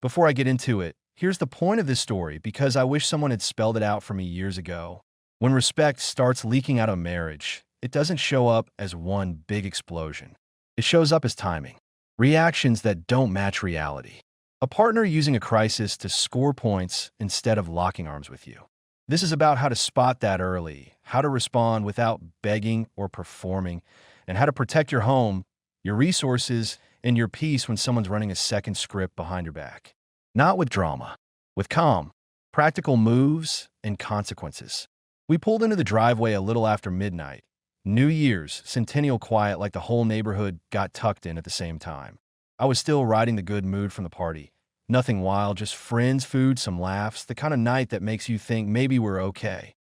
Before I get into it, here's the point of this story because I wish someone had spelled it out for me years ago. When respect starts leaking out of marriage, it doesn't show up as one big explosion. It shows up as timing. Reactions that don't match reality. A partner using a crisis to score points instead of locking arms with you. This is about how to spot that early, how to respond without begging or performing, and how to protect your home, your resources, and your peace when someone's running a second script behind your back. Not with drama, with calm, practical moves and consequences. We pulled into the driveway a little after midnight. New Year's, centennial quiet like the whole neighborhood got tucked in at the same time. I was still riding the good mood from the party. Nothing wild, just friends, food, some laughs, the kind of night that makes you think maybe we're okay.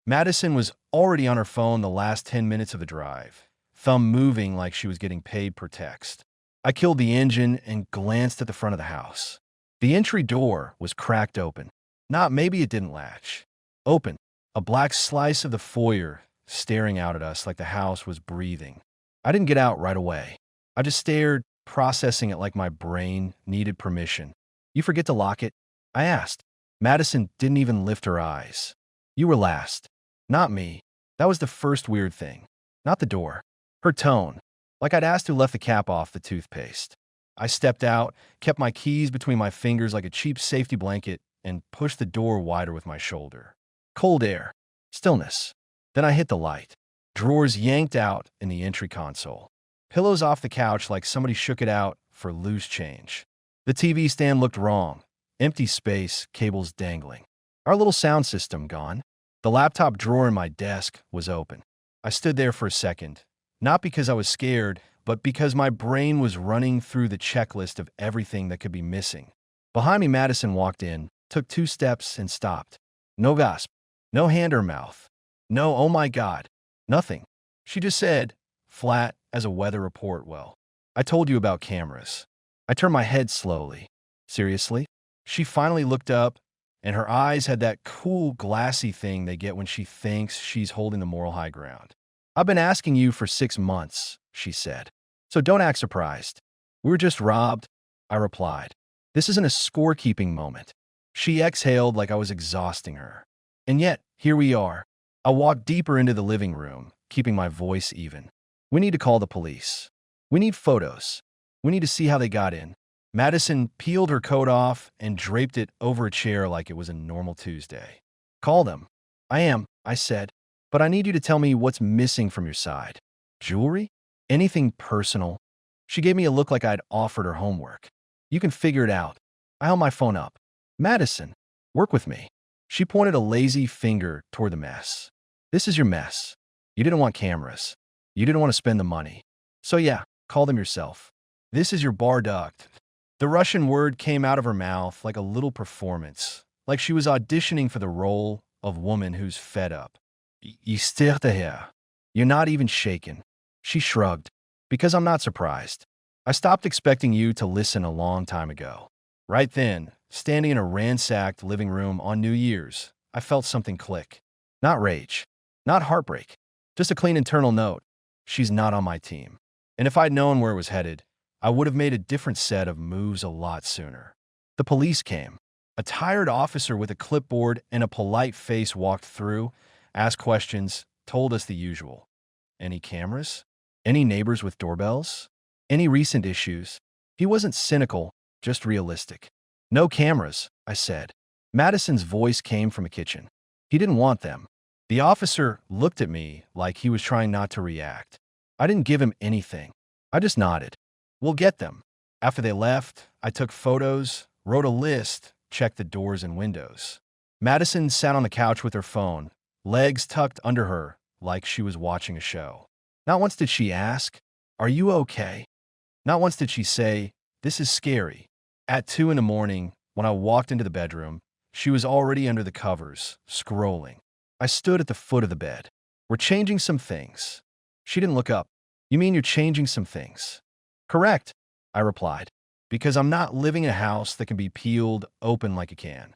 Madison was already on her phone the last 10 minutes of the drive, thumb moving like she was getting paid per text. I killed the engine and glanced at the front of the house. The entry door was cracked open. Not maybe it didn't latch. Open. A black slice of the foyer staring out at us like the house was breathing. I didn't get out right away. I just stared, processing it like my brain needed permission. "You forget to lock it?" I asked. Madison didn't even lift her eyes. "You were last." Not me. That was the first weird thing. Not the door. Her tone. Like I'd asked who left the cap off the toothpaste. I stepped out, kept my keys between my fingers like a cheap safety blanket, and pushed the door wider with my shoulder. Cold air. Stillness. Then I hit the light. Drawers yanked out in the entry console. Pillows off the couch like somebody shook it out for loose change. The TV stand looked wrong. Empty space, cables dangling. Our little sound system gone. The laptop drawer in my desk was open. I stood there for a second, not because I was scared, but because my brain was running through the checklist of everything that could be missing. Behind me, Madison walked in, took 2 steps, and stopped. No gasp. No hand or mouth. No, oh my God. Nothing. She just said, flat as a weather report, "Well, I told you about cameras." I turned my head slowly. "Seriously?" She finally looked up, and her eyes had that cool, glassy thing they get when she thinks she's holding the moral high ground. "I've been asking you for 6 months," she said. "So don't act surprised." "We were just robbed," I replied. "This isn't a scorekeeping moment." She exhaled like I was exhausting her. And yet, here we are. I walked deeper into the living room, keeping my voice even. "We need to call the police. We need photos. We need to see how they got in." Madison peeled her coat off and draped it over a chair like it was a normal Tuesday. "Call them." "I am," I said, "but I need you to tell me what's missing from your side." "Jewelry? Anything personal?" She gave me a look like I'd offered her homework. "You can figure it out." I held my phone up. "Madison, work with me." She pointed a lazy finger toward the mess. "This is your mess. You didn't want cameras. You didn't want to spend the money. So yeah, call them yourself. This is your bar duct." The Russian word came out of her mouth like a little performance, like she was auditioning for the role of woman who's fed up. "You're not even shaken." She shrugged. "Because I'm not surprised. I stopped expecting you to listen a long time ago." Right then, standing in a ransacked living room on New Year's, I felt something click. Not rage. Not heartbreak. Just a clean internal note. She's not on my team. And if I'd known where it was headed, I would have made a different set of moves a lot sooner. The police came. A tired officer with a clipboard and a polite face walked through, asked questions, told us the usual. Any cameras? Any neighbors with doorbells? Any recent issues? He wasn't cynical, just realistic. "No cameras," I said. Madison's voice came from a kitchen. "He didn't want them." The officer looked at me like he was trying not to react. I didn't give him anything. I just nodded. "We'll get them." After they left, I took photos, wrote a list, checked the doors and windows. Madison sat on the couch with her phone, legs tucked under her like she was watching a show. Not once did she ask, "Are you okay?" Not once did she say, "This is scary." At 2 in the morning, when I walked into the bedroom, she was already under the covers, scrolling. I stood at the foot of the bed. "We're changing some things." She didn't look up. "You mean you're changing some things?" "Correct," I replied, "because I'm not living in a house that can be peeled open like a can."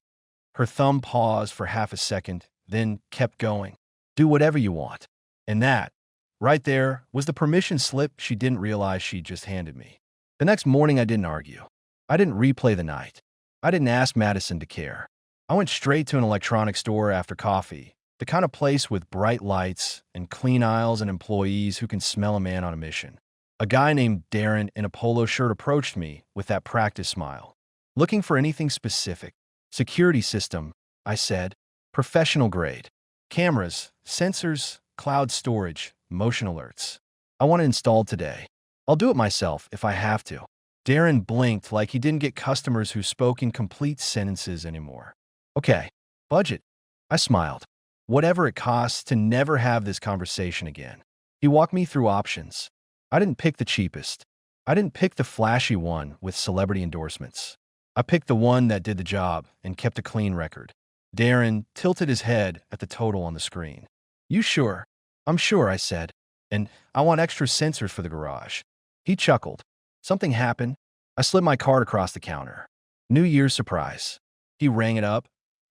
Her thumb paused for half a second, then kept going. "Do whatever you want." And that, right there, was the permission slip she didn't realize she just handed me. The next morning, I didn't argue. I didn't replay the night. I didn't ask Madison to care. I went straight to an electronics store after coffee, the kind of place with bright lights and clean aisles and employees who can smell a man on a mission. A guy named Darren in a polo shirt approached me with that practice smile. Looking for anything specific? Security system, I said. Professional grade. Cameras, sensors, cloud storage, motion alerts. I want it installed today. I'll do it myself if I have to. Darren blinked like he didn't get customers who spoke in complete sentences anymore. Okay, budget. I smiled. Whatever it costs to never have this conversation again. He walked me through options. I didn't pick the cheapest. I didn't pick the flashy one with celebrity endorsements. I picked the one that did the job and kept a clean record. Darren tilted his head at the total on the screen. You sure? I'm sure, I said. And I want extra sensors for the garage. He chuckled. Something happened. I slid my card across the counter. New Year's surprise. He rang it up,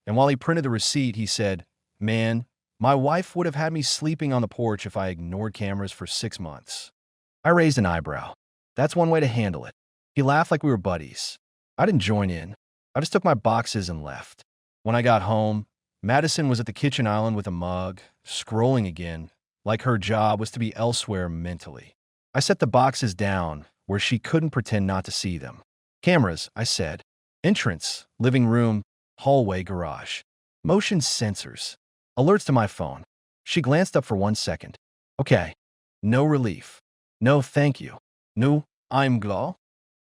and while he printed the receipt, he said, Man, my wife would have had me sleeping on the porch if I ignored cameras for 6 months. I raised an eyebrow. That's one way to handle it. He laughed like we were buddies. I didn't join in. I just took my boxes and left. When I got home, Madison was at the kitchen island with a mug, scrolling again, like her job was to be elsewhere mentally. I set the boxes down where she couldn't pretend not to see them. Cameras, I said. Entrance, living room, hallway, garage. Motion sensors. Alerts to my phone. She glanced up for 1 second. Okay. No relief. No thank you. No, I'm glad.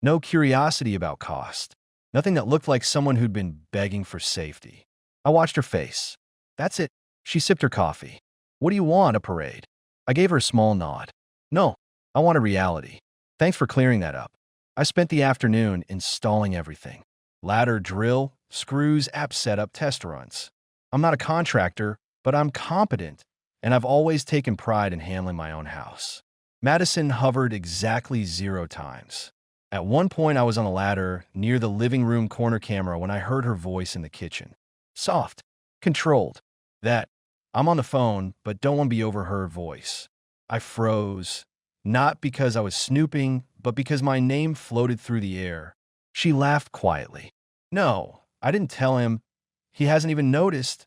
No curiosity about cost. Nothing that looked like someone who'd been begging for safety. I watched her face. That's it. She sipped her coffee. What do you want, a parade? I gave her a small nod. No, I want a reality. Thanks for clearing that up. I spent the afternoon installing everything. Ladder, drill, screws, app setup, test runs. I'm not a contractor, but I'm competent, and I've always taken pride in handling my own house. Madison hovered exactly 0 times. At one point, I was on a ladder near the living room corner camera when I heard her voice in the kitchen. Soft, controlled. That, I'm on the phone, but don't want to be overheard voice. I froze, not because I was snooping, but because my name floated through the air. She laughed quietly. No, I didn't tell him. He hasn't even noticed.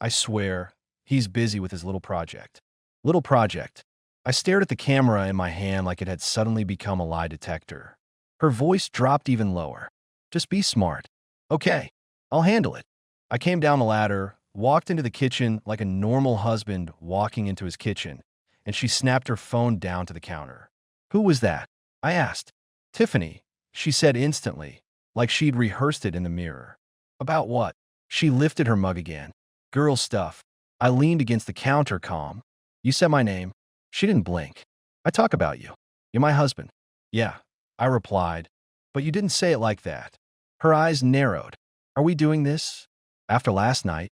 I swear, he's busy with his little project. Little project. I stared at the camera in my hand like it had suddenly become a lie detector. Her voice dropped even lower. Just be smart. Okay, I'll handle it. I came down the ladder, walked into the kitchen like a normal husband walking into his kitchen, and she snapped her phone down to the counter. Who was that? I asked. Tiffany, she said instantly, like she'd rehearsed it in the mirror. About what? She lifted her mug again. Girl stuff. I leaned against the counter, calm. You said my name. She didn't blink. I talk about you. You're my husband. Yeah, I replied, but you didn't say it like that. Her eyes narrowed. Are we doing this? After last night?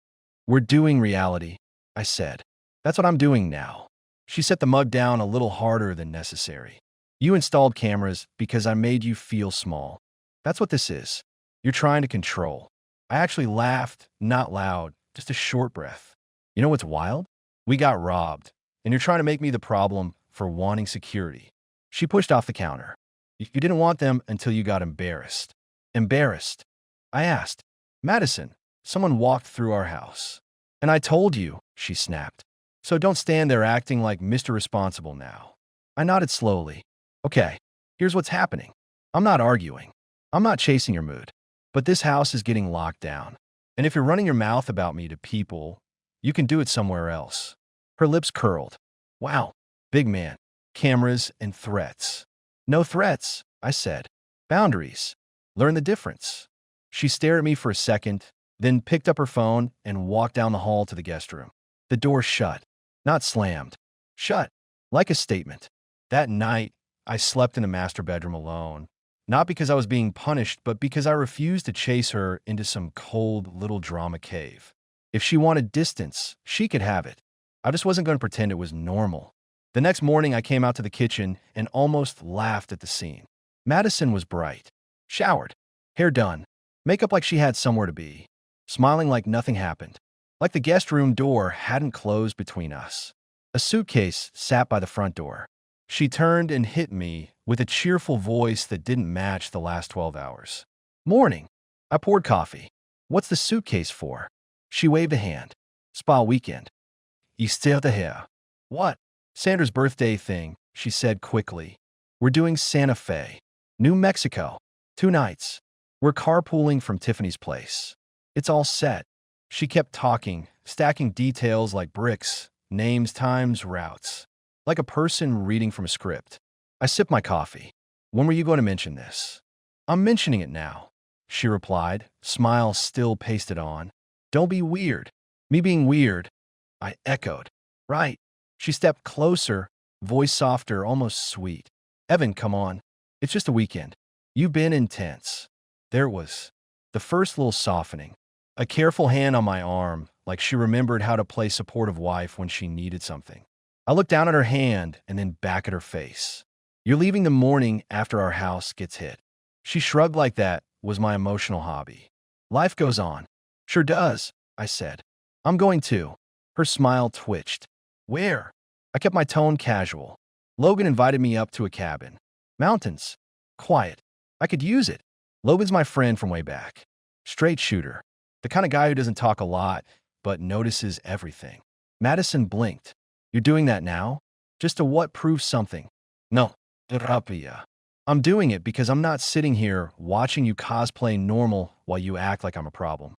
We're doing reality, I said. That's what I'm doing now. She set the mug down a little harder than necessary. You installed cameras because I made you feel small. That's what this is. You're trying to control. I actually laughed, not loud, just a short breath. You know what's wild? We got robbed, and you're trying to make me the problem for wanting security. She pushed off the counter. You didn't want them until you got embarrassed. Embarrassed? I asked. Madison, someone walked through our house. And I told you, she snapped. So don't stand there acting like Mr. Responsible now. I nodded slowly. Okay, here's what's happening. I'm not arguing. I'm not chasing your mood. But this house is getting locked down. And if you're running your mouth about me to people, you can do it somewhere else. Her lips curled. Wow, big man. Cameras and threats. No threats, I said. Boundaries. Learn the difference. She stared at me for a second, then picked up her phone and walked down the hall to the guest room. The door shut. Not slammed. Shut. Like a statement. That night, I slept in the master bedroom alone. Not because I was being punished, but because I refused to chase her into some cold little drama cave. If she wanted distance, she could have it. I just wasn't going to pretend it was normal. The next morning, I came out to the kitchen and almost laughed at the scene. Madison was bright. Showered. Hair done. Makeup like she had somewhere to be. Smiling like nothing happened. Like the guest room door hadn't closed between us. A suitcase sat by the front door. She turned and hit me with a cheerful voice that didn't match the last 12 hours. Morning. I poured coffee. What's the suitcase for? She waved a hand. Spa weekend. You still here? What? Sandra's birthday thing, she said quickly. We're doing Santa Fe, New Mexico. 2 nights. We're carpooling from Tiffany's place. It's all set. She kept talking, stacking details like bricks, names, times, routes. Like a person reading from a script. I sipped my coffee. When were you going to mention this? I'm mentioning it now, she replied, smile still pasted on. Don't be weird. Me being weird, I echoed. Right. She stepped closer, voice softer, almost sweet. Evan, come on. It's just a weekend. You've been intense. There it was. The first little softening. A careful hand on my arm, like she remembered how to play supportive wife when she needed something. I looked down at her hand and then back at her face. You're leaving the morning after our house gets hit. She shrugged like that was my emotional hobby. Life goes on. Sure does, I said. I'm going too. Her smile twitched. Where? I kept my tone casual. Logan invited me up to a cabin. Mountains. Quiet. I could use it. Logan's my friend from way back. Straight shooter. The kind of guy who doesn't talk a lot, but notices everything. Madison blinked. You're doing that now? Just to what proves something? No. Terapia. I'm doing it because I'm not sitting here watching you cosplay normal while you act like I'm a problem.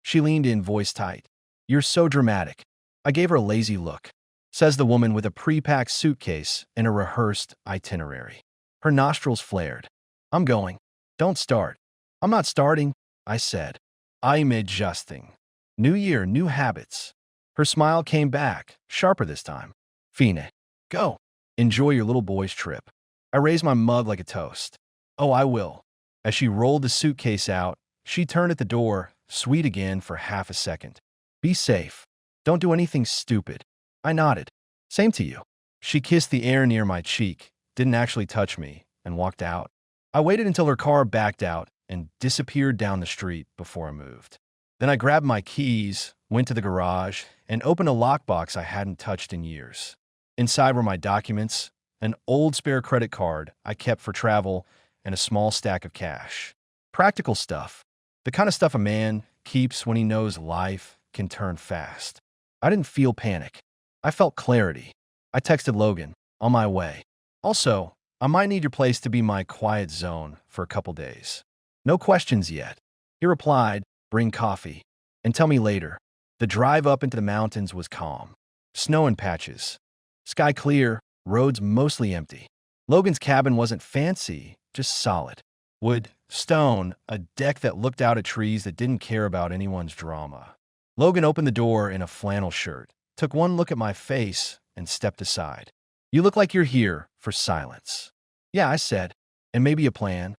She leaned in, voice tight. You're so dramatic. I gave her a lazy look, says the woman with a pre-packed suitcase and a rehearsed itinerary. Her nostrils flared. I'm going. Don't start. I'm not starting, I said. I'm adjusting. New year, new habits. Her smile came back, sharper this time. Fine. Go. Enjoy your little boy's trip. I raised my mug like a toast. Oh, I will. As she rolled the suitcase out, she turned at the door, sweet again for half a second. Be safe. Don't do anything stupid. I nodded. Same to you. She kissed the air near my cheek, didn't actually touch me, and walked out. I waited until her car backed out and disappeared down the street before I moved. Then I grabbed my keys, went to the garage, and opened a lockbox I hadn't touched in years. Inside were my documents, an old spare credit card I kept for travel, and a small stack of cash. Practical stuff. The kind of stuff a man keeps when he knows life can turn fast. I didn't feel panic. I felt clarity. I texted Logan, on my way. Also, I might need your place to be my quiet zone for a couple days. No questions yet. He replied, bring coffee. And tell me later. The drive up into the mountains was calm. Snow in patches. Sky clear, roads mostly empty. Logan's cabin wasn't fancy, just solid. Wood, stone, a deck that looked out at trees that didn't care about anyone's drama. Logan opened the door in a flannel shirt, took one look at my face, and stepped aside. You look like you're here for silence. Yeah, I said. And maybe a plan.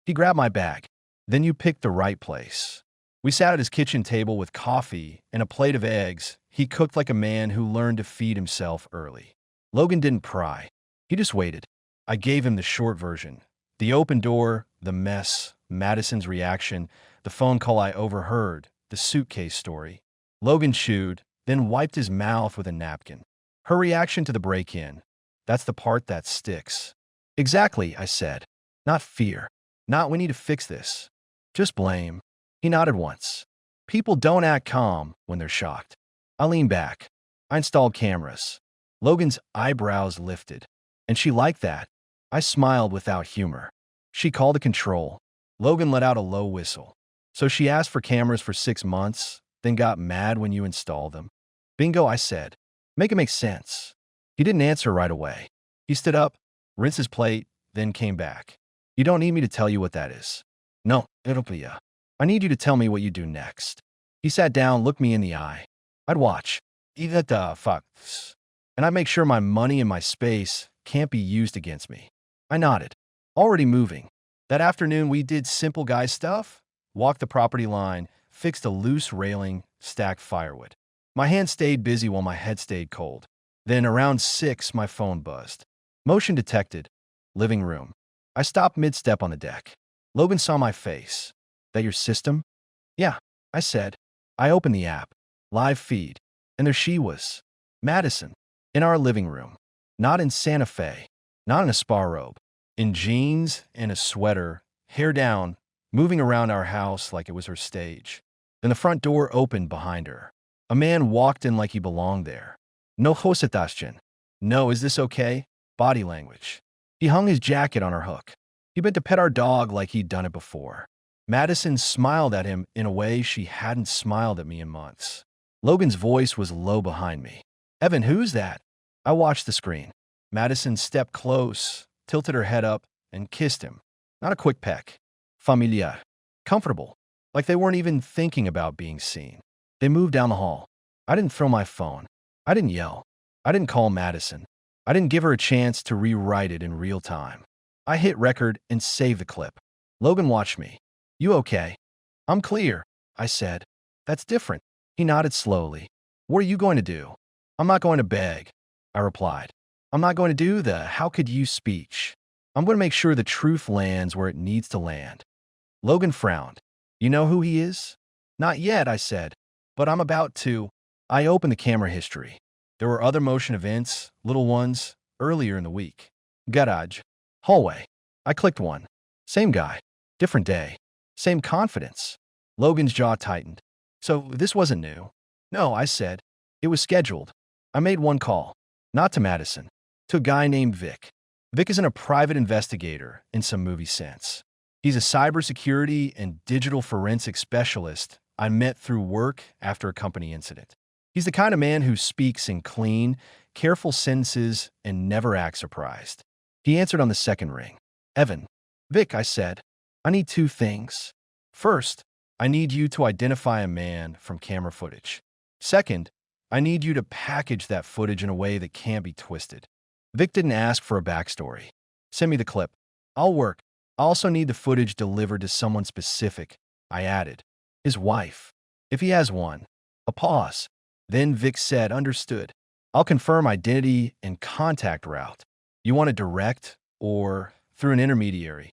He grabbed my bag. Then you picked the right place. We sat at his kitchen table with coffee and a plate of eggs. He cooked like a man who learned to feed himself early. Logan didn't pry. He just waited. I gave him the short version. The open door, the mess, Madison's reaction, the phone call I overheard, the suitcase story. Logan chewed, then wiped his mouth with a napkin. Her reaction to the break-in. That's the part that sticks. Exactly, I said. Not fear. Not we need to fix this. Just blame. He nodded once. People don't act calm when they're shocked. I leaned back. I installed cameras. Logan's eyebrows lifted. And she liked that. I smiled without humor. She called a control. Logan let out a low whistle. So she asked for cameras for 6 months, then got mad when you installed them. Bingo, I said. Make it make sense. He didn't answer right away. He stood up, rinsed his plate, then came back. You don't need me to tell you what that is. No, it'll be ya. I need you to tell me what you do next. He sat down, looked me in the eye. I'd watch. Either the fucks. And I'd make sure my money and my space can't be used against me. I nodded. Already moving. That afternoon we did simple guy stuff. Walked the property line, fixed a loose railing, stacked firewood. My hands stayed busy while my head stayed cold. Then around 6, my phone buzzed. Motion detected. Living room. I stopped mid-step on the deck. Logan saw my face. That your system? Yeah, I said. I opened the app. Live feed. And there she was. Madison. In our living room. Not in Santa Fe. Not in a spa robe. In jeans and a sweater. Hair down. moving around our house like it was her stage. Then the front door opened behind her. A man walked in like he belonged there. No hositaschen. No, is this okay? Body language. He hung his jacket on her hook. He bent to pet our dog like he'd done it before. Madison smiled at him in a way she hadn't smiled at me in months. Logan's voice was low behind me. Evan, who's that? I watched the screen. Madison stepped close, tilted her head up, and kissed him. Not a quick peck. Familiar. Comfortable. Like they weren't even thinking about being seen. They moved down the hall. I didn't throw my phone. I didn't yell. I didn't call Madison. I didn't give her a chance to rewrite it in real time. I hit record and saved the clip. Logan watched me. You okay? I'm clear, I said. That's different. He nodded slowly. What are you going to do? I'm not going to beg, I replied. I'm not going to do the how could you speech. I'm going to make sure the truth lands where it needs to land. Logan frowned. You know who he is? Not yet, I said, but I'm about to. I opened the camera history. There were other motion events, little ones, earlier in the week. Garage. Hallway. I clicked one. Same guy. Different day. Same confidence. Logan's jaw tightened. So this wasn't new. No, I said. It was scheduled. I made one call. Not to Madison. To a guy named Vic. Vic isn't a private investigator in some movie sense. He's a cybersecurity and digital forensic specialist I met through work after a company incident. He's the kind of man who speaks in clean, careful sentences and never acts surprised. He answered on the second ring. Evan. Vic, I said. I need two things. First, I need you to identify a man from camera footage. Second, I need you to package that footage in a way that can't be twisted. Vic didn't ask for a backstory. Send me the clip. I'll work. I also need the footage delivered to someone specific, I added. His wife. If he has one. A pause. Then Vic said, understood. I'll confirm identity and contact route. You want it direct or through an intermediary?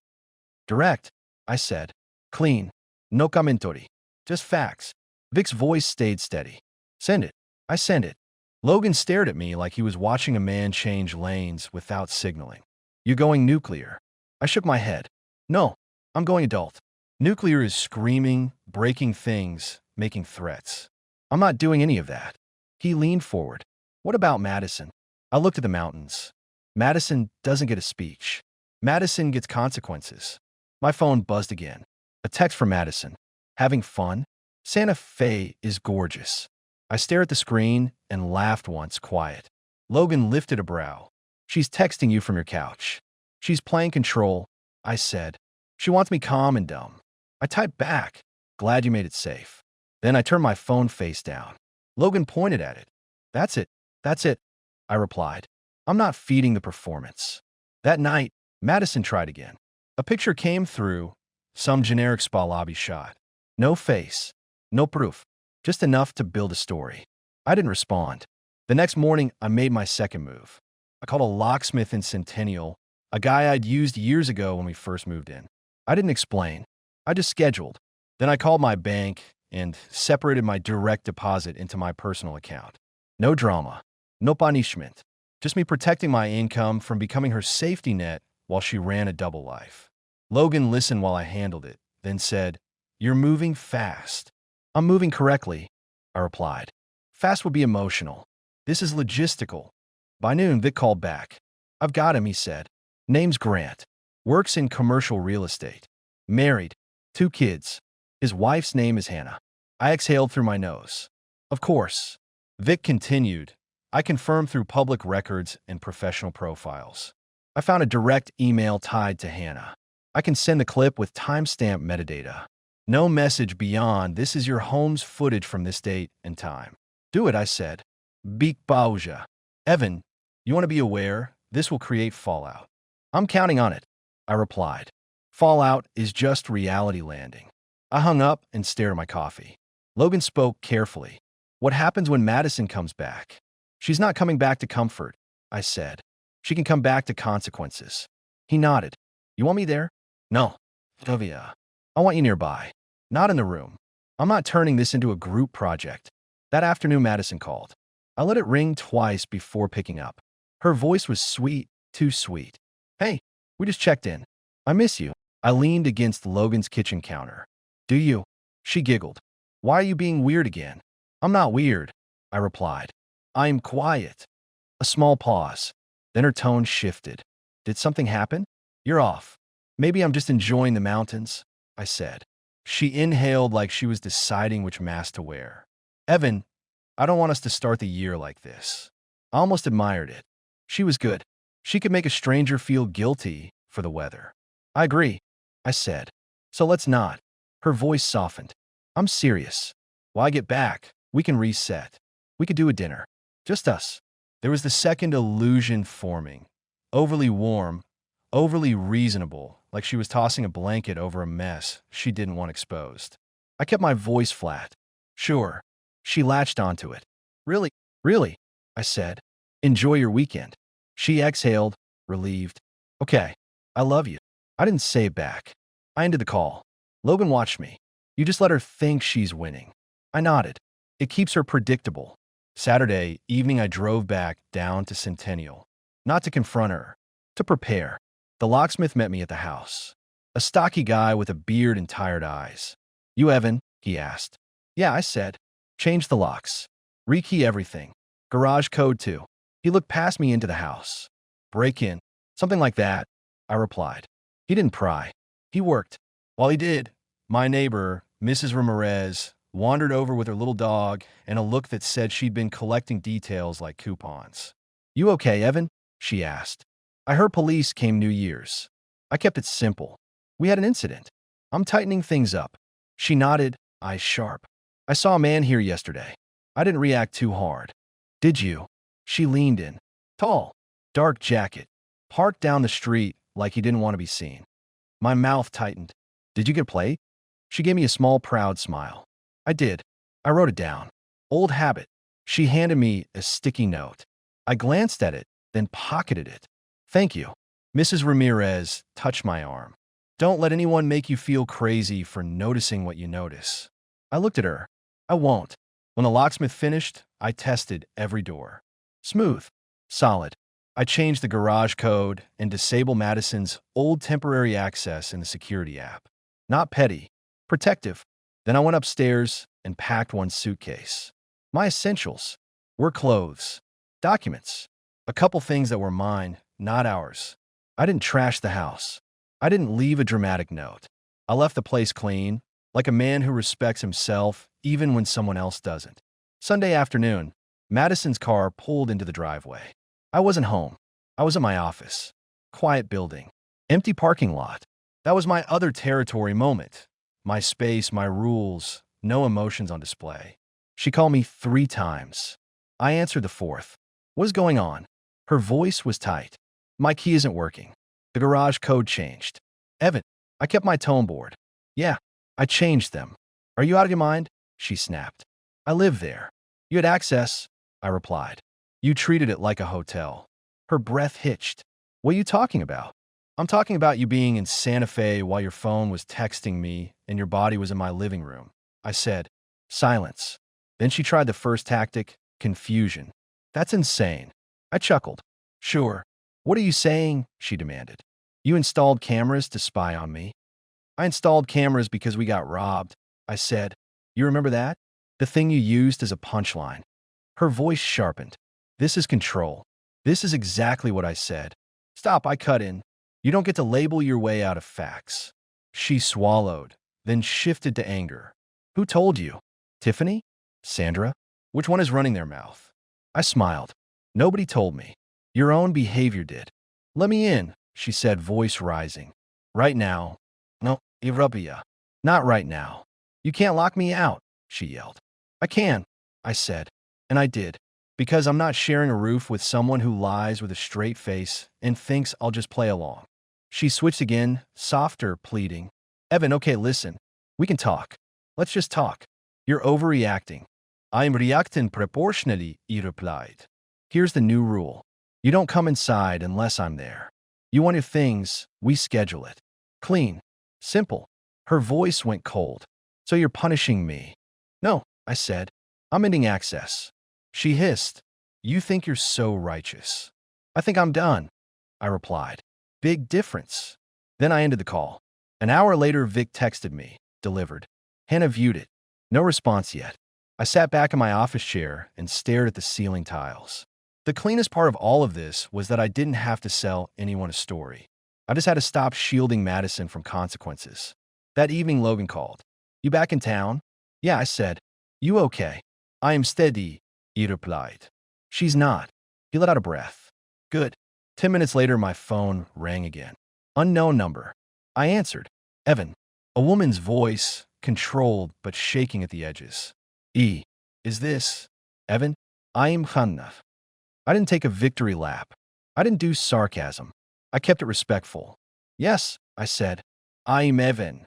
Direct, I said. Clean. No commentori. Just facts. Vic's voice stayed steady. Send it. I sent it. Logan stared at me like he was watching a man change lanes without signaling. You going nuclear? I shook my head. No, I'm going adult. Nuclear is screaming, breaking things, making threats. I'm not doing any of that. He leaned forward. What about Madison? I looked at the mountains. Madison doesn't get a speech. Madison gets consequences. My phone buzzed again. A text from Madison. Having fun? Santa Fe is gorgeous. I stared at the screen and laughed once, quiet. Logan lifted a brow. She's texting you from your couch. She's playing control, I said. She wants me calm and dumb. I typed back. Glad you made it safe. Then I turned my phone face down. Logan pointed at it. That's it. That's it, I replied. I'm not feeding the performance. That night, Madison tried again. A picture came through, some generic spa lobby shot. No face, no proof, just enough to build a story. I didn't respond. The next morning, I made my second move. I called a locksmith in Centennial, a guy I'd used years ago when we first moved in. I didn't explain. I just scheduled. Then I called my bank and separated my direct deposit into my personal account. No drama, no punishment, just me protecting my income from becoming her safety net while she ran a double life. Logan listened while I handled it, then said, You're moving fast. I'm moving correctly, I replied. Fast would be emotional. This is logistical. By noon, Vic called back. I've got him, he said. Name's Grant. Works in commercial real estate. Married. 2 kids. His wife's name is Hannah. I exhaled through my nose. Of course. Vic continued. I confirmed through public records and professional profiles. I found a direct email tied to Hannah. I can send the clip with timestamp metadata. No message beyond this is your home's footage from this date and time. Do it, I said. Big pausa. Evan, you want to be aware this will create fallout. I'm counting on it, I replied. Fallout is just reality landing. I hung up and stared at my coffee. Logan spoke carefully. What happens when Madison comes back? She's not coming back to comfort, I said. She can come back to consequences. He nodded. You want me there? No. Sylvia. I want you nearby. Not in the room. I'm not turning this into a group project. That afternoon, Madison called. I let it ring twice before picking up. Her voice was sweet, too sweet. Hey, we just checked in. I miss you. I leaned against Logan's kitchen counter. Do you? She giggled. Why are you being weird again? I'm not weird, I replied. I'm quiet. A small pause. Then her tone shifted. Did something happen? You're off. Maybe I'm just enjoying the mountains, I said. She inhaled like she was deciding which mask to wear. Evan, I don't want us to start the year like this. I almost admired it. She was good. She could make a stranger feel guilty for the weather. I agree, I said. So let's not. Her voice softened. I'm serious. When I get back, we can reset. We could do a dinner. Just us. There was the second illusion forming. Overly warm, overly reasonable, like she was tossing a blanket over a mess she didn't want exposed. I kept my voice flat. Sure. She latched onto it. Really? Really? I said. Enjoy your weekend. She exhaled, relieved. Okay. I love you. I didn't say it back. I ended the call. Logan watched me. You just let her think she's winning. I nodded. It keeps her predictable. Saturday evening, I drove back down to Centennial. Not to confront her, to prepare. The locksmith met me at the house. A stocky guy with a beard and tired eyes. You Evan? He asked. Yeah, I said. Change the locks. Rekey everything. Garage code too. He looked past me into the house. Break in. Something like that, I replied. He didn't pry. He worked. While he did, my neighbor, Mrs. Ramirez, wandered over with her little dog and a look that said she'd been collecting details like coupons. You okay, Evan? She asked. I heard police came New Year's. I kept it simple. We had an incident. I'm tightening things up. She nodded, eyes sharp. I saw a man here yesterday. I didn't react too hard. Did you? She leaned in. Tall, dark jacket. Parked down the street like he didn't want to be seen. My mouth tightened. Did you get a plate? She gave me a small, proud smile. I did. I wrote it down. Old habit. She handed me a sticky note. I glanced at it, then pocketed it. Thank you. Mrs. Ramirez touched my arm. Don't let anyone make you feel crazy for noticing what you notice. I looked at her. I won't. When the locksmith finished, I tested every door. Smooth. Solid. I changed the garage code and disabled Madison's old temporary access in the security app. Not petty. Protective. Then I went upstairs and packed one suitcase. My essentials were clothes, documents, a couple things that were mine, not ours. I didn't trash the house. I didn't leave a dramatic note. I left the place clean, like a man who respects himself even when someone else doesn't. Sunday afternoon, Madison's car pulled into the driveway. I wasn't home. I was at my office. Quiet building. Empty parking lot. That was my other territory moment. My space, my rules, no emotions on display. She called me 3 times. I answered the 4th. What is going on? Her voice was tight. My key isn't working. The garage code changed. Evan, I kept my tone board. Yeah, I changed them. Are you out of your mind? She snapped. I live there. You had access, I replied. You treated it like a hotel. Her breath hitched. What are you talking about? I'm talking about you being in Santa Fe while your phone was texting me and your body was in my living room. I said. Silence. Then she tried the first tactic, confusion. That's insane. I chuckled. Sure. What are you saying? She demanded. You installed cameras to spy on me. I installed cameras because we got robbed, I said. You remember that? The thing you used as a punchline. Her voice sharpened. This is control. This is exactly what I said. Stop, I cut in. You don't get to label your way out of facts. She swallowed, then shifted to anger. Who told you? Tiffany? Sandra? Which one is running their mouth? I smiled. Nobody told me. Your own behavior did. Let me in, she said, voice rising. Right now. No, Irabia. Not right now. You can't lock me out, she yelled. I can, I said. And I did. Because I'm not sharing a roof with someone who lies with a straight face and thinks I'll just play along. She switched again, softer, pleading. Evan, okay, listen. We can talk. Let's just talk. You're overreacting. I'm reacting proportionally, he replied. Here's the new rule. You don't come inside unless I'm there. You want your things, we schedule it. Clean. Simple. Her voice went cold. So you're punishing me? No, I said. I'm ending access. She hissed. You think you're so righteous. I think I'm done, I replied. Big difference. Then I ended the call. An hour later, Vic texted me. Delivered. Hannah viewed it. No response yet. I sat back in my office chair and stared at the ceiling tiles. The cleanest part of all of this was that I didn't have to sell anyone a story. I just had to stop shielding Madison from consequences. That evening, Logan called. You back in town? Yeah, I said. You okay? I am steady, he replied. She's not. He let out a breath. Good. 10 minutes later, my phone rang again. Unknown number. I answered. Evan. A woman's voice, controlled but shaking at the edges. Is this Evan? I am Hannah. I didn't take a victory lap. I didn't do sarcasm. I kept it respectful. Yes, I said. I am Evan.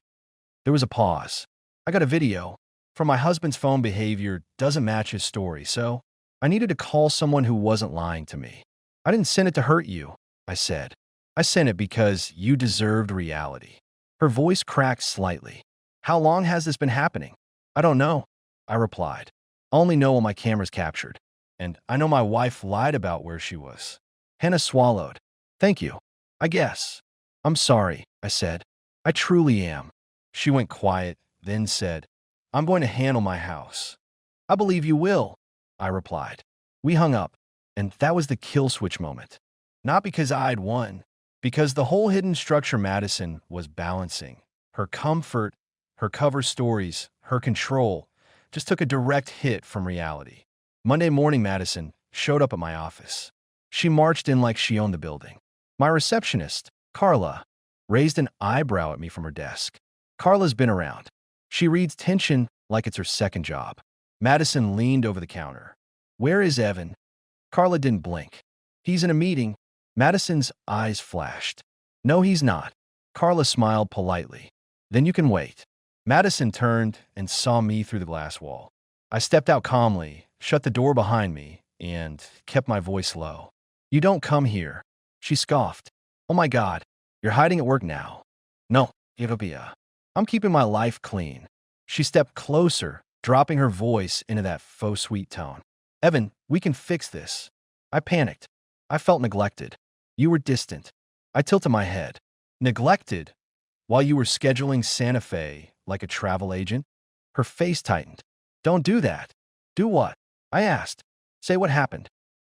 There was a pause. I got a video. From my husband's phone behavior doesn't match his story, so I needed to call someone who wasn't lying to me. I didn't send it to hurt you, I said. I sent it because you deserved reality. Her voice cracked slightly. How long has this been happening? I don't know, I replied. I only know what my cameras captured. And I know my wife lied about where she was. Hannah swallowed. Thank you. I guess. I'm sorry, I said. I truly am. She went quiet, then said, I'm going to handle my house. I believe you will, I replied. We hung up, and that was the kill switch moment. Not because I'd won, because the whole hidden structure Madison was balancing. Her comfort, her cover stories, her control just took a direct hit from reality. Monday morning, Madison showed up at my office. She marched in like she owned the building. My receptionist, Carla, raised an eyebrow at me from her desk. Carla's been around. She reads tension like it's her second job. Madison leaned over the counter. Where is Evan? Carla didn't blink. He's in a meeting. Madison's eyes flashed. No, he's not. Carla smiled politely. Then you can wait. Madison turned and saw me through the glass wall. I stepped out calmly, shut the door behind me, and kept my voice low. You don't come here. She scoffed. Oh my God, you're hiding at work now. No, Irabia. I'm keeping my life clean. She stepped closer, dropping her voice into that faux sweet tone. Evan, we can fix this. I panicked. I felt neglected. You were distant. I tilted my head. Neglected? While you were scheduling Santa Fe like a travel agent? Her face tightened. Don't do that. Do what? I asked. Say what happened.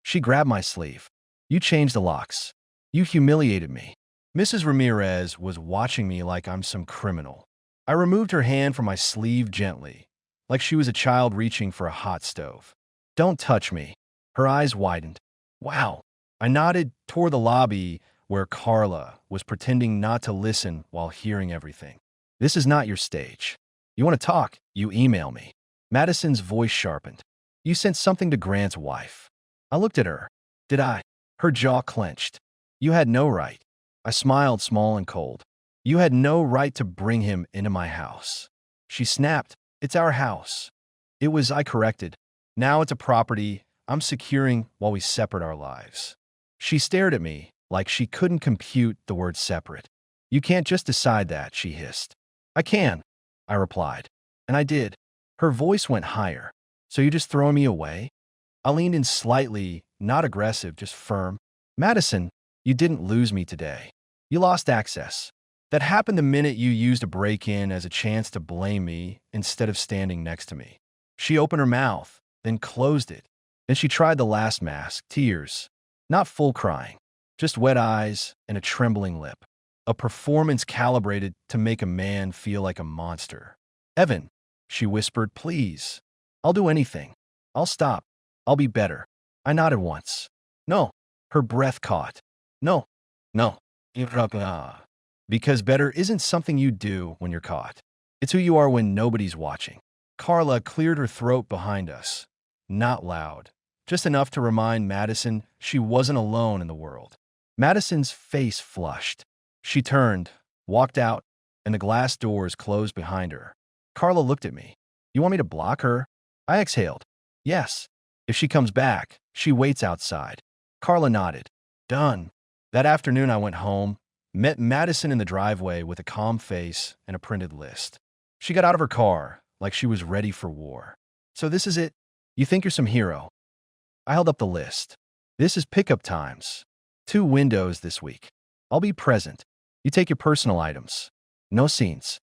She grabbed my sleeve. You changed the locks. You humiliated me. Mrs. Ramirez was watching me like I'm some criminal. I removed her hand from my sleeve gently, like she was a child reaching for a hot stove. Don't touch me. Her eyes widened. Wow. I nodded toward the lobby where Carla was pretending not to listen while hearing everything. This is not your stage. You want to talk? You email me. Madison's voice sharpened. You sent something to Grant's wife. I looked at her. Did I? Her jaw clenched. You had no right. I smiled small and cold. You had no right to bring him into my house. She snapped. It's our house. I corrected. Now it's a property I'm securing while we separate our lives. She stared at me like she couldn't compute the word separate. You can't just decide that, she hissed. I can, I replied. And I did. Her voice went higher. So you just throwing me away? I leaned in slightly, not aggressive, just firm. Madison, you didn't lose me today. You lost access. That happened the minute you used a break-in as a chance to blame me instead of standing next to me. She opened her mouth, then closed it. Then she tried the last mask, tears. Not full crying, just wet eyes and a trembling lip. A performance calibrated to make a man feel like a monster. Evan, she whispered, please. I'll do anything. I'll stop. I'll be better. I nodded once. No. Her breath caught. No. No. Because better isn't something you do when you're caught. It's who you are when nobody's watching. Carla cleared her throat behind us. Not loud. Just enough to remind Madison she wasn't alone in the world. Madison's face flushed. She turned, walked out, and the glass doors closed behind her. Carla looked at me. You want me to block her? I exhaled. Yes. If she comes back, she waits outside. Carla nodded. Done. That afternoon I went home, met Madison in the driveway with a calm face and a printed list. She got out of her car like she was ready for war. So this is it? You think you're some hero? I held up the list. This is pickup times. 2 windows this week. I'll be present. You take your personal items. No scenes.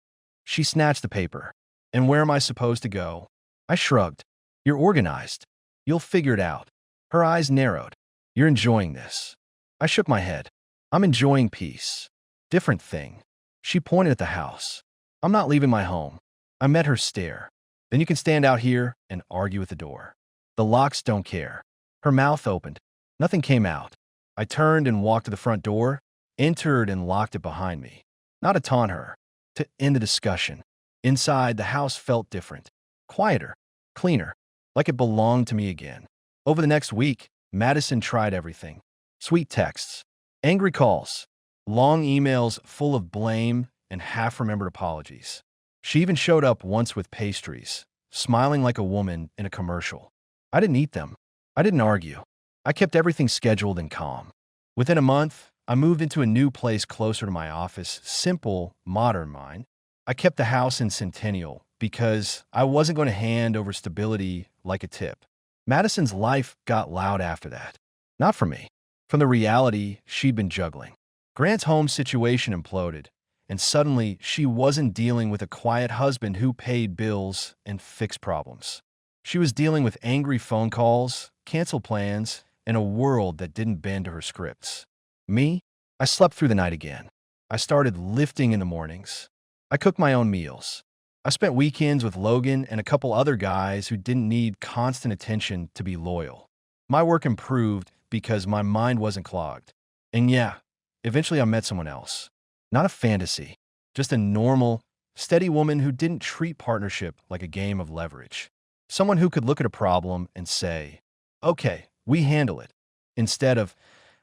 She snatched the paper. And where am I supposed to go? I shrugged. You're organized. You'll figure it out. Her eyes narrowed. You're enjoying this. I shook my head. I'm enjoying peace. Different thing. She pointed at the house. I'm not leaving my home. I met her stare. Then you can stand out here and argue with the door. The locks don't care. Her mouth opened. Nothing came out. I turned and walked to the front door, entered and locked it behind me. Not to taunt her, to end the discussion. Inside, the house felt different. Quieter, cleaner, like it belonged to me again. Over the next week, Madison tried everything. Sweet texts, angry calls, long emails full of blame and half-remembered apologies. She even showed up once with pastries, smiling like a woman in a commercial. I didn't eat them. I didn't argue. I kept everything scheduled and calm. Within a month, I moved into a new place closer to my office, simple, modern mind. I kept the house in Centennial because I wasn't going to hand over stability like a tip. Madison's life got loud after that. Not from me. From the reality she'd been juggling. Grant's home situation imploded, and suddenly she wasn't dealing with a quiet husband who paid bills and fixed problems. She was dealing with angry phone calls, canceled plans, and a world that didn't bend to her scripts. Me? I slept through the night again. I started lifting in the mornings. I cooked my own meals. I spent weekends with Logan and a couple other guys who didn't need constant attention to be loyal. My work improved because my mind wasn't clogged. And yeah, eventually I met someone else. Not a fantasy, just a normal, steady woman who didn't treat partnership like a game of leverage. Someone who could look at a problem and say, okay, we handle it, instead of,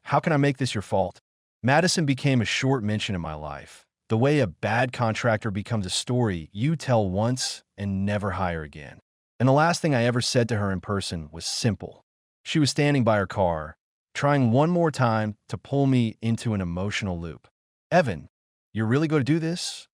how can I make this your fault? Madison became a short mention in my life, the way a bad contractor becomes a story you tell once and never hire again. And the last thing I ever said to her in person was simple. She was standing by her car, trying one more time to pull me into an emotional loop. Evan, you're really going to do this?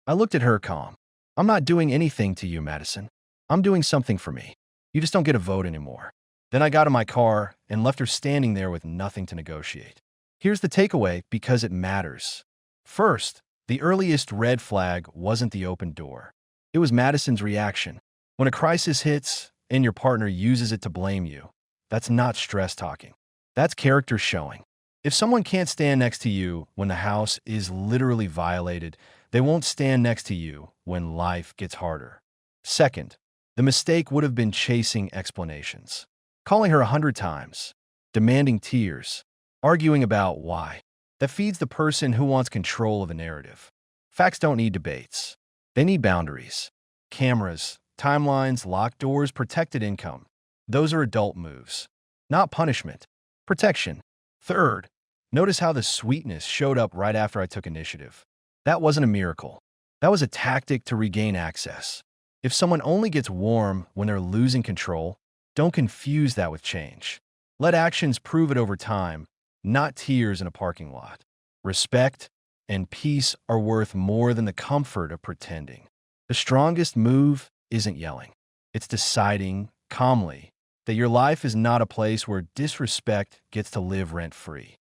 I looked at her calm. I'm not doing anything to you, Madison. I'm doing something for me. You just don't get a vote anymore. Then I got in my car and left her standing there with nothing to negotiate. Here's the takeaway because it matters. First, the earliest red flag wasn't the open door. It was Madison's reaction. When a crisis hits and your partner uses it to blame you, that's not stress talking. That's character showing. If someone can't stand next to you when the house is literally violated, they won't stand next to you when life gets harder. Second, the mistake would have been chasing explanations. Calling her 100 times, demanding tears, arguing about why. That feeds the person who wants control of a narrative. Facts don't need debates. They need boundaries. Cameras, timelines, locked doors, protected income. Those are adult moves. Not punishment. Protection. Third, notice how the sweetness showed up right after I took initiative. That wasn't a miracle. That was a tactic to regain access. If someone only gets warm when they're losing control, don't confuse that with change. Let actions prove it over time, not tears in a parking lot. Respect and peace are worth more than the comfort of pretending. The strongest move isn't yelling. It's deciding, calmly, that your life is not a place where disrespect gets to live rent-free.